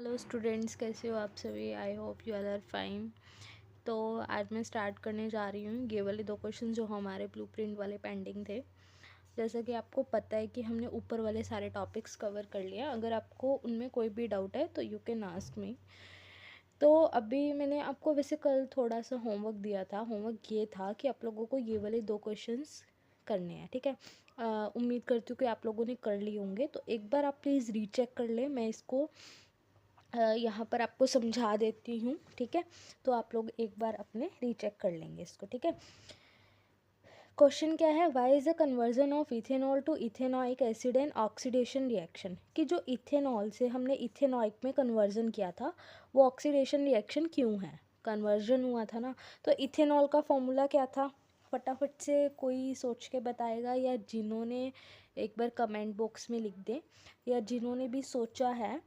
Hello students, कैसे हो आप सभी। I hope you all are fine. तो आज मैं स्टार्ट करने जा रही हूँ ये वाले दो क्वेश्चन जो हमारे ब्लूप्रिंट वाले पेंडिंग थे। जैसा कि आपको पता है कि हमने ऊपर वाले सारे टॉपिक्स कवर कर लिया। अगर आपको उनमें कोई भी डाउट है तो यू कैन आस्क मी। तो अभी मैंने आपको वैसे कल थोड़ा सा होमवर्क दिया था। होमवर्क ये था कि आप लोगों को ये वाले दो क्वेश्चंस करने हैं, ठीक है। उम्मीद करती हूँ कि आप लोगों ने कर लिए होंगे। तो एक बार आप प्लीज़ रीचेक कर लें। मैं इसको यहाँ पर आपको समझा देती हूँ, ठीक है। तो आप लोग एक बार अपने रीचेक कर लेंगे इसको, ठीक है। क्वेश्चन क्या है, why is the conversion of ethanol to ethanoic acid and oxidation reaction. कि जो इथेनॉल से हमने इथेनॉइक में कन्वर्जन किया था वो ऑक्सीडेशन रिएक्शन क्यों है, कन्वर्जन हुआ था ना। तो इथेनॉल का फॉर्मूला क्या था, फटाफट से कोई सोच के बताएगा, या जिन्होंने एक बार कमेंट बॉक्स में लिख दें, या जिन्होंने भी सोचा है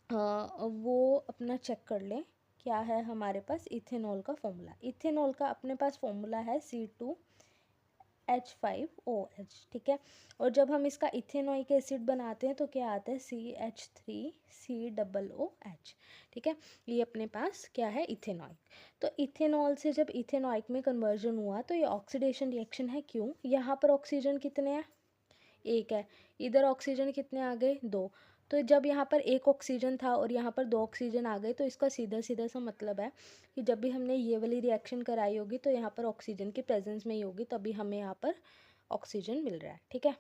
वो अपना चेक कर लें। क्या है हमारे पास इथेनॉल का फॉर्मूला। इथेनॉल का अपने पास फॉर्मूला है C2H5OH, ठीक है। और जब हम इसका इथेनॉइक एसिड बनाते हैं तो क्या आता है, CH3COOH, ठीक है। ये अपने पास क्या है, इथेनॉइक। तो इथेनॉल से जब इथेनॉइक में कन्वर्जन हुआ तो ये ऑक्सीडेशन रिएक्शन है। क्यों, यहाँ पर ऑक्सीजन कितने हैं, एक है। इधर ऑक्सीजन कितने आ गए, दो। तो जब यहाँ पर एक ऑक्सीजन था और यहाँ पर दो ऑक्सीजन आ गए, तो इसका सीधा सीधा सा मतलब है कि जब भी हमने ये वाली रिएक्शन कराई होगी तो यहाँ पर ऑक्सीजन की प्रेजेंस में ही होगी, तभी हमें यहाँ पर ऑक्सीजन मिल रहा है, ठीक है।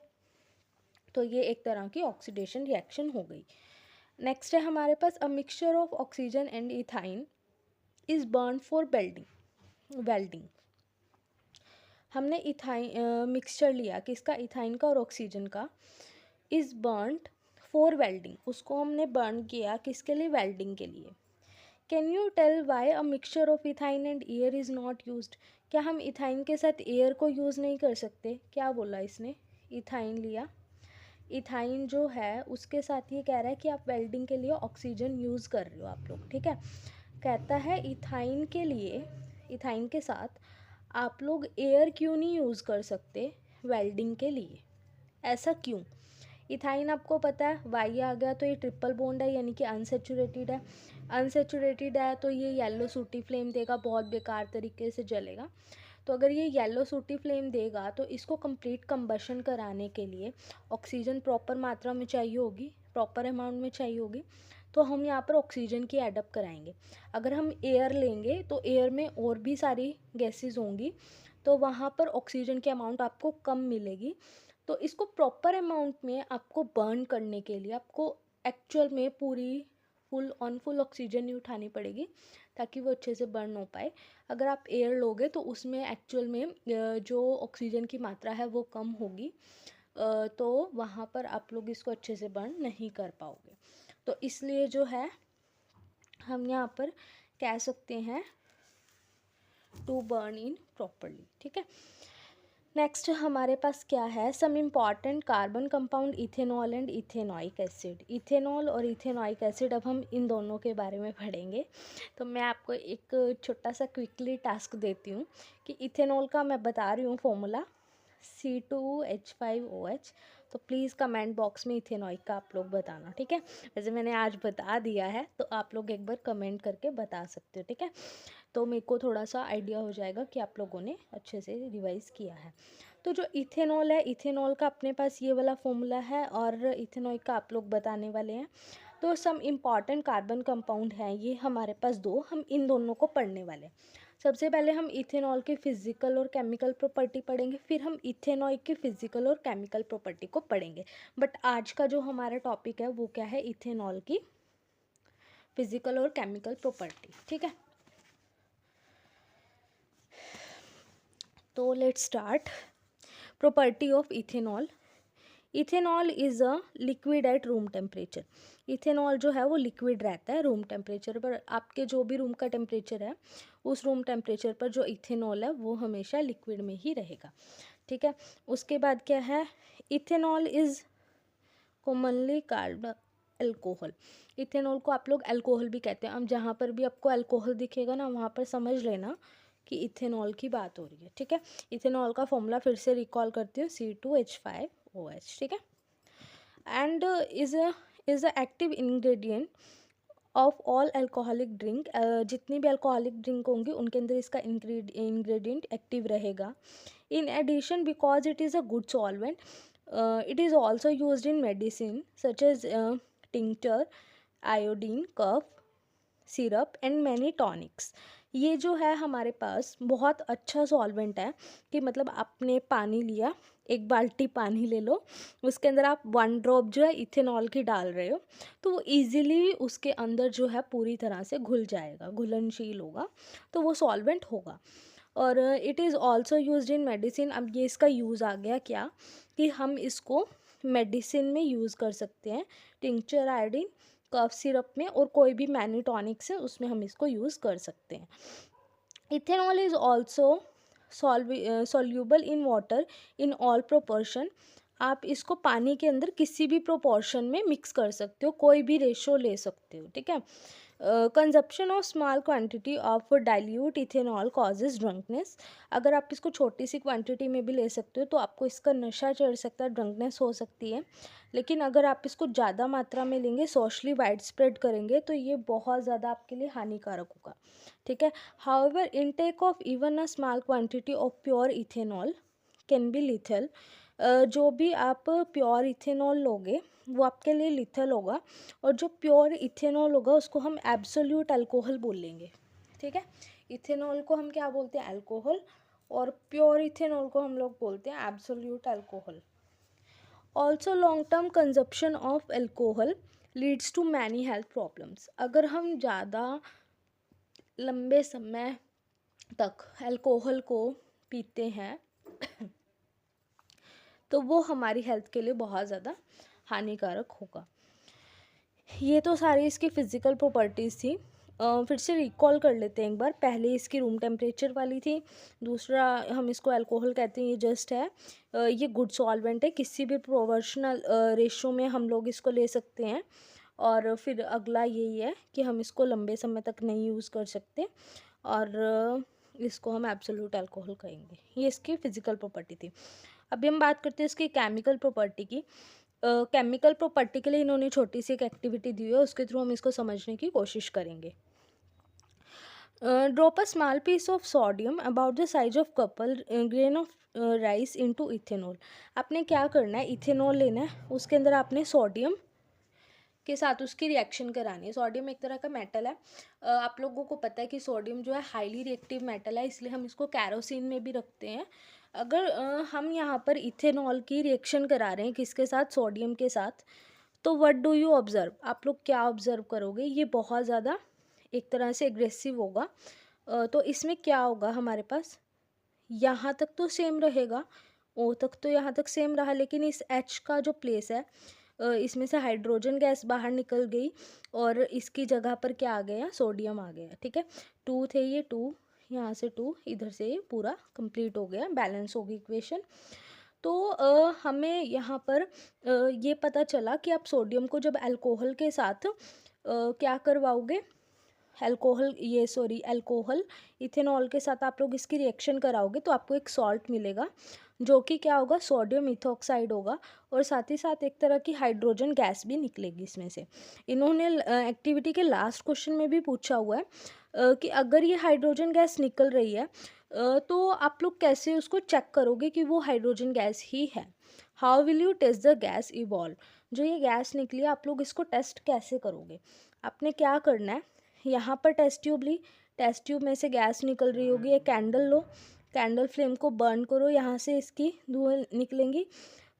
तो ये एक तरह की ऑक्सीडेशन रिएक्शन हो गई। नेक्स्ट है हमारे पास, a mixture of oxygen and ethyne is burn for welding. हमने इथाइन मिक्सचर लिया किसका, इथाइन का और ऑक्सीजन का। इज़ बर्नड फॉर वेल्डिंग, उसको हमने बर्न किया किसके लिए, वेल्डिंग के लिए। Can you tell why a mixture of ethyne and air is not used. क्या हम इथाइन के साथ एयर को यूज़ नहीं कर सकते, क्या बोला इसने, इथाइन लिया, इथाइन जो है उसके साथ ये कह रहा है कि आप वेल्डिंग के लिए ऑक्सीजन यूज़ कर रहे हो आप लोग, ठीक है। कहता है इथाइन के लिए, इथाइन के साथ आप लोग एयर क्यों नहीं यूज़ कर सकते वेल्डिंग के लिए, ऐसा क्यों। इथाइन आपको पता है वाई आ गया तो ये ट्रिपल बॉन्ड है, यानी कि अनसेचुरेटेड है। अनसेचुरेटेड है तो ये येलो सूटी फ्लेम देगा, बहुत बेकार तरीके से जलेगा। तो अगर ये येलो सूटी फ्लेम देगा तो इसको कंप्लीट कंबशन कराने के लिए ऑक्सीजन प्रॉपर मात्रा में चाहिए होगी, प्रॉपर अमाउंट में चाहिए होगी। तो हम यहाँ पर ऑक्सीजन की एडअप कराएंगे। अगर हम एयर लेंगे तो एयर में और भी सारी गैसेस होंगी, तो वहाँ पर ऑक्सीजन की अमाउंट आपको कम मिलेगी। तो इसको प्रॉपर अमाउंट में आपको बर्न करने के लिए आपको एक्चुअल में पूरी फुल ऑक्सीजन नहीं उठानी पड़ेगी, ताकि वो अच्छे से बर्न हो पाए। अगर आप एयर लोगे तो उसमें एक्चुअल में जो ऑक्सीजन की मात्रा है वो कम होगी, तो वहाँ पर आप लोग इसको अच्छे से बर्न नहीं कर पाओगे। तो इसलिए जो है हम यहाँ पर कह सकते हैं टू बर्न इन प्रॉपरली, ठीक है। नेक्स्ट हमारे पास क्या है, some important carbon compound ethanol and ethanoic acid. Ethanol और इथेनॉइक एसिड, अब हम इन दोनों के बारे में पढ़ेंगे। तो मैं आपको एक छोटा सा क्विकली टास्क देती हूँ कि इथेनॉल का मैं बता रही हूँ फॉर्मूला C2H5OH। तो प्लीज़ कमेंट बॉक्स में इथेनॉइक का आप लोग बताना, ठीक है। वैसे मैंने आज बता दिया है तो आप लोग एक बार कमेंट करके बता सकते हो, ठीक है। तो मेरे को थोड़ा सा आइडिया हो जाएगा कि आप लोगों ने अच्छे से रिवाइज़ किया है। तो जो इथेनॉल है, इथेनॉल का अपने पास ये वाला फॉर्मूला है और इथेनॉइक का आप लोग बताने वाले हैं। तो सम इम्पॉर्टेंट कार्बन कंपाउंड हैं ये हमारे पास दो, हम इन दोनों को पढ़ने वाले हैं। सबसे पहले हम इथेनॉल की फिजिकल और केमिकल प्रॉपर्टी पढ़ेंगे, फिर हम इथेनॉइक की फिजिकल और केमिकल प्रॉपर्टी को पढ़ेंगे। बट आज का जो हमारा टॉपिक है वो क्या है, इथेनॉल की फिजिकल और केमिकल प्रॉपर्टी, ठीक है। तो let's start. Property of ethanol. Ethanol is a liquid at room temperature. Ethanol जो है वो लिक्विड रहता है रूम टेम्परेचर पर। आपके जो भी रूम का टेम्परेचर है उस रूम टेम्परेचर पर जो इथेनॉल है वो हमेशा लिक्विड में ही रहेगा, ठीक है। उसके बाद क्या है, ethanol is commonly card alcohol. Ethanol को आप लोग अल्कोहल भी कहते हैं। अब जहाँ पर भी आपको अल्कोहल दिखेगा ना वहाँ पर समझ लेना कि इथेनॉल की बात हो रही है, ठीक है। इथेनॉल का फॉर्मूला फिर से रिकॉल करती हूँ, C2H5OH, ठीक है। And is a active ingredient of all alcoholic drink, जितनी भी अल्कोहलिक ड्रिंक होंगी उनके अंदर इसका इंग्रेडिएंट एक्टिव रहेगा. In addition, because it is a good solvent, it is also used in medicine such as tincture, iodine, cough syrup and many tonics. ये जो है हमारे पास बहुत अच्छा सॉल्वेंट है कि मतलब आपने पानी लिया, एक बाल्टी पानी ले लो, उसके अंदर आप 1 ड्रॉप जो है इथेनॉल की डाल रहे हो, तो वो ईज़िली उसके अंदर जो है पूरी तरह से घुल जाएगा, घुलनशील होगा, तो वो सॉल्वेंट होगा. और it is also used in medicine. अब ये इसका यूज़ आ गया क्या कि हम इसको मेडिसिन में यूज़ कर सकते हैं. टिंक्चर, आयोडीन, कफ सिरप में, और कोई भी मैनी टॉनिक्स है उसमें हम इसको यूज़ कर सकते हैं. Ethanol is also soluble in water in all proportion. आप इसको पानी के अंदर किसी भी प्रोपोर्शन में मिक्स कर सकते हो, कोई भी रेशो ले सकते हो, ठीक है. Consumption of small quantity of dilute ethanol causes drunkenness. अगर आप इसको छोटी सी क्वांटिटी में भी ले सकते हो तो आपको इसका नशा चढ़ सकता है, ड्रंकनेस हो सकती है. लेकिन अगर आप इसको ज़्यादा मात्रा में लेंगे, सोशली वाइड स्प्रेड करेंगे, तो ये बहुत ज़्यादा आपके लिए हानिकारक होगा, ठीक है. However intake of even a small quantity of pure ethanol can be lethal. जो भी आप प्योर इथेनॉल लोगे वो आपके लिए लिथल होगा, और जो प्योर इथेनॉल होगा उसको हम एब्सोल्यूट अल्कोहल बोलेंगे, ठीक है. इथेनॉल को हम क्या बोलते हैं? अल्कोहल. और प्योर इथेनॉल को हम लोग बोलते हैं absolute alcohol. Also long term consumption of alcohol leads to many health problems. अगर हम ज़्यादा लंबे समय तक अल्कोहल को पीते हैं तो वो हमारी हेल्थ के लिए बहुत ज़्यादा हानिकारक होगा. ये तो सारी इसकी फ़िज़िकल प्रॉपर्टीज़ थी. फिर से रिकॉल कर लेते हैं एक बार. पहले इसकी रूम टेम्परेचर वाली थी, दूसरा हम इसको अल्कोहल कहते हैं, ये जस्ट है. ये गुड सॉल्वेंट है, किसी भी प्रोपोर्शनल रेशो में हम लोग इसको ले सकते हैं. और फिर अगला यही है कि हम इसको लंबे समय तक नहीं यूज़ कर सकते, और इसको हम एब्सोल्यूट अल्कोहल कहेंगे. ये इसकी फ़िज़िकल प्रॉपर्टी थी. अभी हम बात करते हैं इसकी केमिकल प्रॉपर्टी की. केमिकल प्रॉपर्टी के लिए इन्होंने छोटी सी एक एक्टिविटी दी है, उसके थ्रू हम इसको समझने की कोशिश करेंगे. Drop a small piece of sodium about the size of couple grain of rice into ethanol. आपने क्या करना है, इथेनॉल लेना है, उसके अंदर आपने सोडियम के साथ उसकी रिएक्शन करानी है. सोडियम एक तरह का मेटल है. आप लोगों को पता है कि सोडियम जो है हाईली रिएक्टिव मेटल है, इसलिए हम इसको कैरोसिन में भी रखते हैं. अगर हम यहाँ पर इथेनॉल की रिएक्शन करा रहे हैं किसके साथ? सोडियम के साथ. तो व्हाट डू यू ऑब्ज़र्व? आप लोग क्या ऑब्ज़र्व करोगे? ये बहुत ज़्यादा एक तरह से एग्रेसिव होगा. तो इसमें क्या होगा हमारे पास? यहाँ तक तो सेम रहेगा, ओ तक तो यहाँ तक सेम रहा, लेकिन इस एच का जो प्लेस है, इसमें से हाइड्रोजन गैस बाहर निकल गई और इसकी जगह पर क्या आ गया? सोडियम आ गया, ठीक है. 2 थे, ये 2, यहाँ से 2, इधर से ये पूरा कंप्लीट हो गया, बैलेंस होगी इक्वेशन. तो हमें यहाँ पर ये पता चला कि आप सोडियम को जब अल्कोहल के साथ क्या करवाओगे? अल्कोहल इथेनॉल के साथ आप लोग इसकी रिएक्शन कराओगे तो आपको एक सॉल्ट मिलेगा, जो कि क्या होगा? सोडियम इथॉक्साइड होगा, और साथ ही साथ एक तरह की हाइड्रोजन गैस भी निकलेगी इसमें से. इन्होंने एक्टिविटी के लास्ट क्वेश्चन में भी पूछा हुआ है कि अगर ये हाइड्रोजन गैस निकल रही है तो आप लोग कैसे उसको चेक करोगे कि वो हाइड्रोजन गैस ही है? How will you test the gas evolve? जो ये गैस निकली है आप लोग इसको टेस्ट कैसे करोगे? आपने क्या करना है, यहाँ पर टेस्ट ट्यूब ली, टेस्ट ट्यूब में से गैस निकल रही होगी, एक कैंडल लो, कैंडल फ्लेम को बर्न करो, यहाँ से इसकी धुएँ निकलेंगी.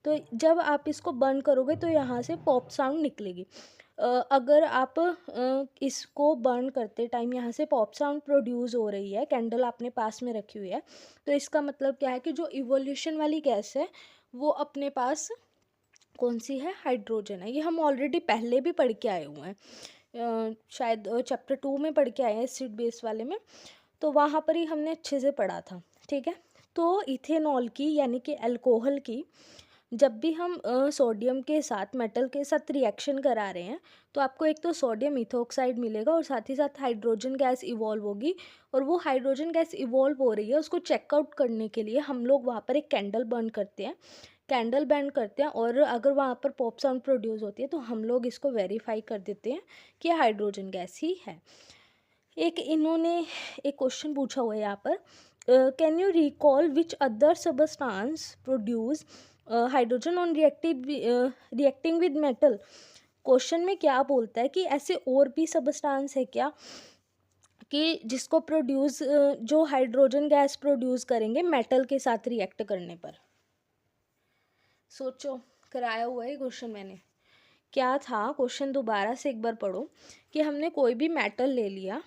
तो जब आप इसको बर्न करोगे तो यहाँ से पॉप साउंड निकलेगी. अगर आप इसको बर्न करते टाइम यहाँ से पॉप साउंड प्रोड्यूस हो रही है, कैंडल आपने पास में रखी हुई है, तो इसका मतलब क्या है कि जो इवोल्यूशन वाली गैस है वो अपने पास कौन सी है? हाइड्रोजन है. ये हम ऑलरेडी पहले भी पढ़ के आए हुए हैं, शायद चैप्टर 2 में पढ़ के आए हैं एसिड बेस वाले में, तो वहाँ पर ही हमने अच्छे से पढ़ा था, ठीक है. तो इथेनॉल की यानी कि अल्कोहल की जब भी हम सोडियम के साथ, मेटल के साथ रिएक्शन करा रहे हैं, तो आपको एक तो सोडियम इथॉक्साइड मिलेगा और साथ ही साथ हाइड्रोजन गैस इवॉल्व होगी. और वो हाइड्रोजन गैस इवॉल्व हो रही है, उसको चेकआउट करने के लिए हम लोग वहाँ पर एक कैंडल बर्न करते हैं. कैंडल बैंड करते हैं और अगर वहाँ पर पॉप साउंड प्रोड्यूस होती है तो हम लोग इसको वेरीफाई कर देते हैं कि हाइड्रोजन गैस ही है। एक इन्होंने एक क्वेश्चन पूछा हुआ है यहाँ पर, can you recall which other substance produce hydrogen on reacting with metal. Question में क्या बोलता है कि ऐसे और भी सबस्टांस है क्या कि जिसको प्रोड्यूस जो हाइड्रोजन गैस प्रोड्यूस करेंगे मेटल के साथ रिएक्ट करने पर। सोचो, कराया हुआ है क्वेश्चन मैंने। क्या था क्वेश्चन, दोबारा से एक बार पढ़ो कि हमने कोई भी मेटल ले लिया,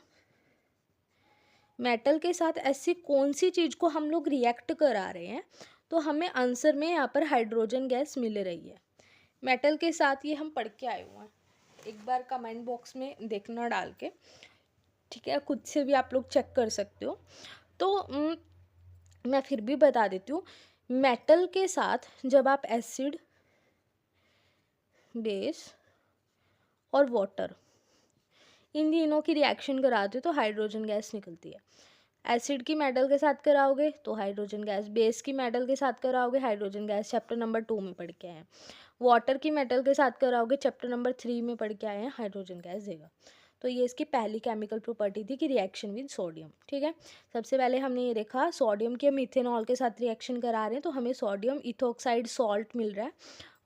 मेटल के साथ ऐसी कौन सी चीज़ को हम लोग रिएक्ट करा रहे हैं तो हमें आंसर में यहाँ पर हाइड्रोजन गैस मिल रही है। मेटल के साथ ये हम पढ़ के आए हुए हैं, एक बार कमेंट बॉक्स में देखना डाल के, ठीक है, खुद से भी आप लोग चेक कर सकते हो। तो मैं फिर भी बता देती हूँ, मेटल के साथ जब आप एसिड, बेस और वाटर इन तीनों की रिएक्शन कराते हो तो हाइड्रोजन गैस निकलती है। एसिड की मेटल के साथ कराओगे तो हाइड्रोजन गैस, बेस की मेटल के साथ कराओगे हाइड्रोजन गैस, चैप्टर नंबर 2 में पढ़ के आए हैं। वाटर की मेटल के साथ कराओगे चैप्टर नंबर 3 में पढ़ के आए हैं, हाइड्रोजन गैस देगा। तो ये इसकी पहली केमिकल प्रॉपर्टी थी कि रिएक्शन विद सोडियम, ठीक है। सबसे पहले हमने ये देखा सोडियम के हम इथेनॉल के साथ रिएक्शन करा रहे हैं तो हमें सोडियम इथोक्साइड सॉल्ट मिल रहा है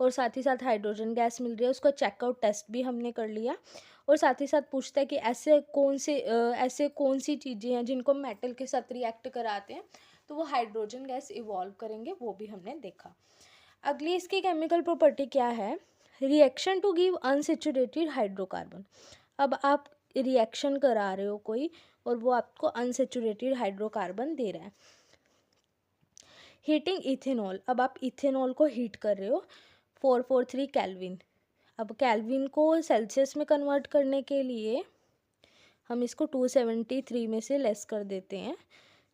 और साथ ही साथ हाइड्रोजन गैस मिल रही है। उसका चेकआउट टेस्ट भी हमने कर लिया और साथ ही साथ पूछता है कि ऐसे कौन सी चीज़ें हैं जिनको मेटल के साथ रिएक्ट कराते हैं तो वो हाइड्रोजन गैस इवॉल्व करेंगे, वो भी हमने देखा। अगली इसकी केमिकल प्रॉपर्टी क्या है, reaction to give unsaturated hydrocarbon. अब आप रिएक्शन करा रहे हो कोई और वो आपको अनसेचुरेटेड हाइड्रोकार्बन दे रहा है। हीटिंग इथेनॉल, अब आप इथेनॉल को हीट कर रहे हो 443 केल्विन। अब केल्विन को सेल्सियस में कन्वर्ट करने के लिए हम इसको 273 में से लेस कर देते हैं,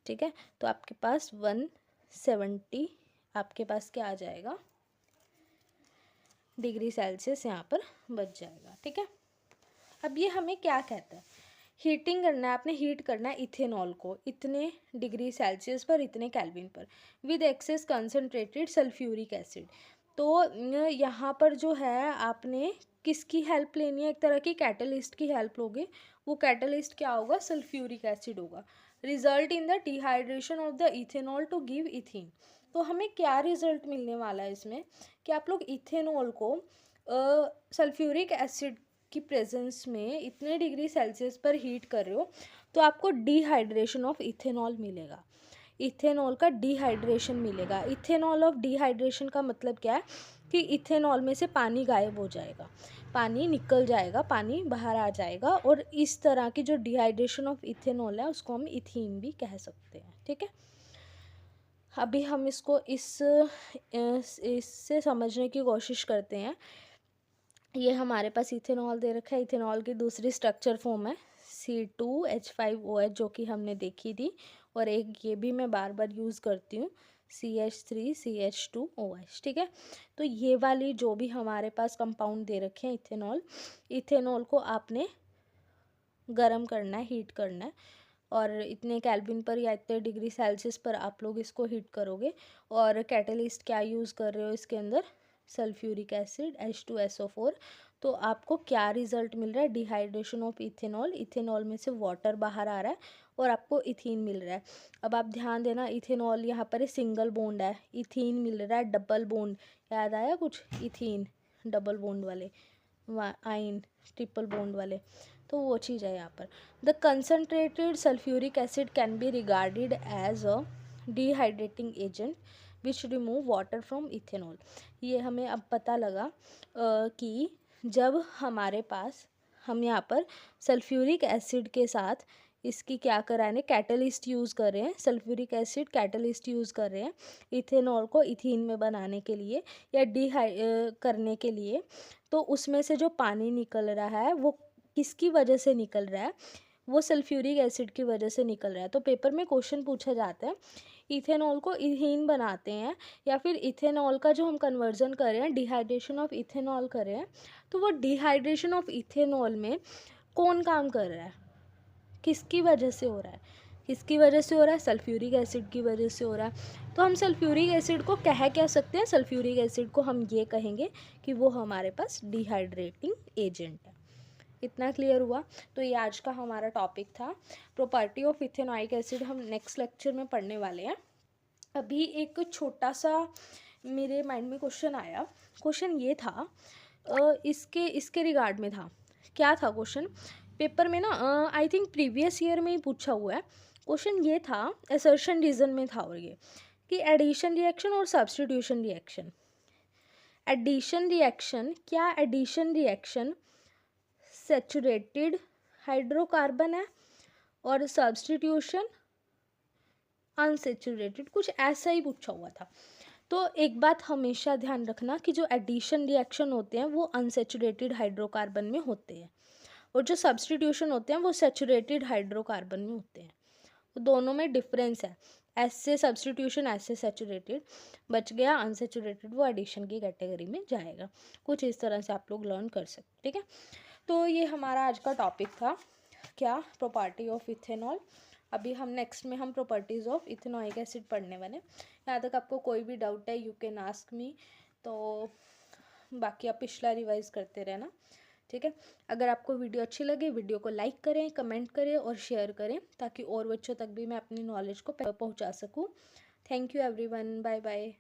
ठीक है, तो आपके पास 170 आपके पास क्या आ जाएगा डिग्री सेल्सियस यहाँ पर बच जाएगा, ठीक है। अब ये हमें क्या कहता है, हीटिंग करना है, आपने हीट करना है इथेनॉल को इतने डिग्री सेल्सियस पर, इतने केल्विन पर, with excess concentrated sulphuric acid. तो यहाँ पर जो है आपने किसकी हेल्प लेनी है, एक तरह की कैटलिस्ट की हेल्प लोगे। वो कैटलिस्ट क्या होगा, सल्फ्यूरिक एसिड होगा। Result in the dehydration of the ethanol to give ethene. तो हमें क्या रिजल्ट मिलने वाला है इसमें कि आप लोग इथेनॉल को सल्फ्यूरिक एसिड की प्रेजेंस में इतने डिग्री सेल्सियस पर हीट कर रहे हो तो आपको डिहाइड्रेशन ऑफ इथेनॉल मिलेगा, इथेनॉल का डिहाइड्रेशन मिलेगा। इथेनॉल ऑफ डिहाइड्रेशन का मतलब क्या है कि इथेनॉल में से पानी गायब हो जाएगा, पानी निकल जाएगा, पानी बाहर आ जाएगा और इस तरह की जो डिहाइड्रेशन ऑफ इथेनॉल है उसको हम इथीन भी कह सकते हैं, ठीक है। अभी हम इसको इससे समझने की कोशिश करते हैं। ये हमारे पास इथेनॉल दे रखा है, इथेनॉल की दूसरी स्ट्रक्चर फॉर्म है C2H5OH जो कि हमने देखी थी, और एक ये भी मैं बार बार यूज़ करती हूँ CH3CH2OH, ठीक है। तो ये वाली जो भी हमारे पास कंपाउंड दे रखे हैं इथेनॉल, इथेनॉल को आपने गर्म करना है, हीट करना है और इतने केल्विन पर या इतने डिग्री सेल्सियस पर आप लोग इसको हीट करोगे। और कैटलिस्ट क्या यूज़ कर रहे हो इसके अंदर, सल्फ्यूरिक एसिड H2SO4। तो आपको क्या रिजल्ट मिल रहा है, डिहाइड्रेशन ऑफ इथेनॉल, इथेनॉल में से वाटर बाहर आ रहा है और आपको इथीन मिल रहा है। अब आप ध्यान देना, इथेनॉल यहाँ पर सिंगल बॉन्ड है, इथीन मिल रहा है डबल बॉन्ड, याद आया कुछ, इथीन डबल बॉन्ड वाले, आइन ट्रिपल बॉन्ड वाले, तो वो चीज़ है यहाँ पर। The concentrated sulphuric acid can be regarded as a dehydrating agent which remove water from ethanol. ये हमें अब पता लगा कि जब हमारे पास हम यहाँ पर सल्फ्यूरिक एसिड के साथ इसकी क्या कर रहे हैं, कैटलिस्ट यूज़ कर रहे हैं, सल्फ्यूरिक एसिड कैटलिस्ट यूज़ कर रहे हैं इथेनॉल को इथीन में बनाने के लिए या करने के लिए, तो उसमें से जो पानी निकल रहा है वो किसकी वजह से निकल रहा है, वो सल्फ्यूरिक एसिड की वजह से निकल रहा है। तो पेपर में क्वेश्चन पूछा जाता है इथेनॉल को इथीन बनाते हैं या फिर इथेनॉल का जो हम कन्वर्जन कर रहे हैं, डिहाइड्रेशन ऑफ इथेनॉल कर रहे हैं, तो वो डिहाइड्रेशन ऑफ इथेनॉल में कौन काम कर रहा है, किसकी वजह से हो रहा है, किसकी वजह से हो रहा है? सल्फ्यूरिक एसिड की वजह से हो रहा है। तो हम सल्फ्यूरिक एसिड को कह क्या सकते हैं? सल्फ्यूरिक एसिड को हम ये कहेंगे कि वो हमारे पास डिहाइड्रेटिंग एजेंट है। इतना क्लियर हुआ? तो ये आज का हमारा टॉपिक था, प्रॉपर्टी ऑफ इथेनॉइक एसिड। हम नेक्स्ट लेक्चर में पढ़ने वाले हैं। अभी एक छोटा सा मेरे माइंड में क्वेश्चन आया। क्वेश्चन ये था, इसके रिगार्ड में था। क्या था क्वेश्चन? पेपर में ना आई थिंक प्रीवियस ईयर में ही पूछा हुआ है। क्वेश्चन ये था, असर्शन रीजन में था, और ये कि एडिशन रिएक्शन और सब्स्टिट्यूशन रिएक्शन। एडिशन रिएक्शन, क्या एडिशन रिएक्शन सैचुरेटेड हाइड्रोकार्बन है और सब्स्टिट्यूशन अनसेचुरेटेड? कुछ ऐसा ही पूछा हुआ था। तो एक बात हमेशा ध्यान रखना कि जो एडिशन रिएक्शन होते हैं वो अनसेचुरेटेड हाइड्रोकार्बन में होते हैं, और जो सब्स्टिट्यूशन होते हैं वो सेचुरेटेड हाइड्रोकार्बन में होते हैं। तो दोनों में डिफरेंस है। ऐसे सब्स्टिट्यूशन, ऐसे सेचुरेटेड, बच गया अनसेचुरेटेड, वो एडिशन की कैटेगरी में जाएगा। कुछ इस तरह से आप लोग लर्न कर सकते, ठीक है। तो ये हमारा आज का टॉपिक था, क्या? Property of ethanol. अभी हम नेक्स्ट में हम प्रॉपर्टीज़ ऑफ इथेनॉइक एसिड पढ़ने वाले। यहाँ तक आपको कोई भी डाउट है यू कैन आस्क मी। तो बाकी आप पिछला रिवाइज करते रहना, ठीक है। अगर आपको वीडियो अच्छी लगे, वीडियो को लाइक करें, कमेंट करें और शेयर करें, ताकि और बच्चों तक भी मैं अपनी नॉलेज को पहुँचा सकूँ। Thank you everyone, bye bye.